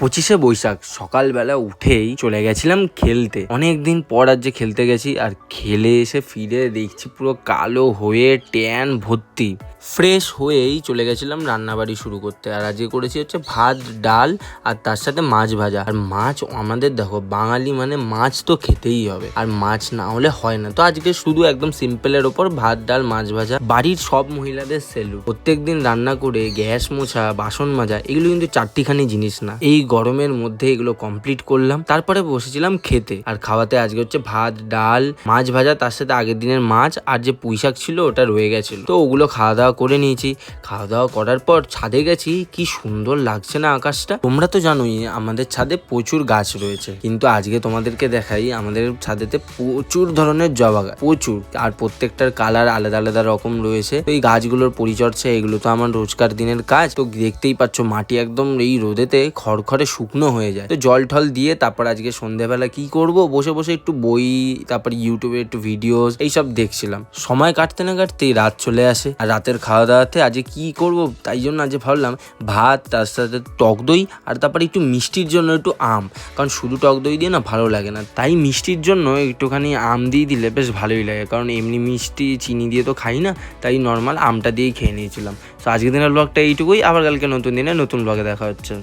25শে বৈশাখ সকালবেলা উঠেই চলে গেছিলাম খেলতে। অনেকদিন পর আজ যে খেলতে গেছি, আর খেলে এসে ফিরে দেখছি পুরো কালো হয়ে ট্যান ভর্তি। ফ্রেশ হয়েই চলে গেছিলাম রান্নাবাড়ি শুরু করতে। আর আজকে করেছি হচ্ছে ভাত, ডাল আর তার সাথে মাছ ভাজা। আর মাছ আমাদের দেখো, বাঙালি মানে মাছ তো খেতেই হবে, আর মাছ না হলে হয় না। তো আজকে শুধু একদম সিম্পলের ওপর ভাত, ডাল, মাছ ভাজা। বাড়ির সব মহিলাদের সেলুট। প্রত্যেকদিন রান্না করে গ্যাস মোছা, বাসন মাজা, এগুলো কিন্তু চারটিখানি জিনিস না। এই গরমের মধ্যে এগুলো কমপ্লিট করলাম, তারপরে বসেছিলাম খেতে। আর খাওয়াতে আজকে হচ্ছে ভাত, ডাল, মাছ ভাজা, তার সাথে আগের দিনের মাছ আর যে পুঁইশাক ছিল ওটা রয়ে গেছিল। তো ওগুলো খাওয়া দাওয়া করে নিয়েছি। খাওয়া দাওয়া করার পর ছাদে গেছি। কি সুন্দর লাগছে না আকাশটা! তোমরা তো জানোই আমাদের ছাদে প্রচুর গাছ রয়েছে, কিন্তু আজকে তোমাদেরকে দেখাই আমাদের ছাদেতে প্রচুর ধরনের জবা গাছ, প্রচুর। আর প্রত্যেকটার কালার আলাদা আলাদা রকম রয়েছে। তো এই গাছগুলোর পরিচর্যা, এগুলো তো আমার রোজকার দিনের কাজ। তো দেখতেই পাচ্ছ মাটি একদম এই রোদেতে খড়খড়ে শুকনো হয়ে যায়। তো জল ঠল দিয়ে তারপর আজকে সন্ধ্যাবেলা কি করব, বসে বসে একটু বই, তারপর ইউটিউবে একটু ভিডিওস এইসব দেখছিলাম। সময় কাটতে না কাটতেই রাত চলে আসে। আর রাতের খাওয়া দাওয়াতে আজকে কি করব, তাই জন্য আজকে ভাবলাম ভাত, তার সাথে টক দই, আর তারপর একটু মিষ্টির জন্য একটু আম। কারণ শুধু টক দই দিয়ে না ভালো লাগে না, তাই মিষ্টির জন্য একটুখানি আম দিয়ে দিলে বেশ ভালোই লাগে। কারণ এমনি মিষ্টি চিনি দিয়ে তো খাই না, তাই নর্মাল আমটা দিয়েই খেয়ে নিয়েছিলাম। তো আজকের দিনের ব্লগটা এইটুকুই। আবার কালকে নতুন দিনে নতুন ব্লগে দেখা হচ্ছে।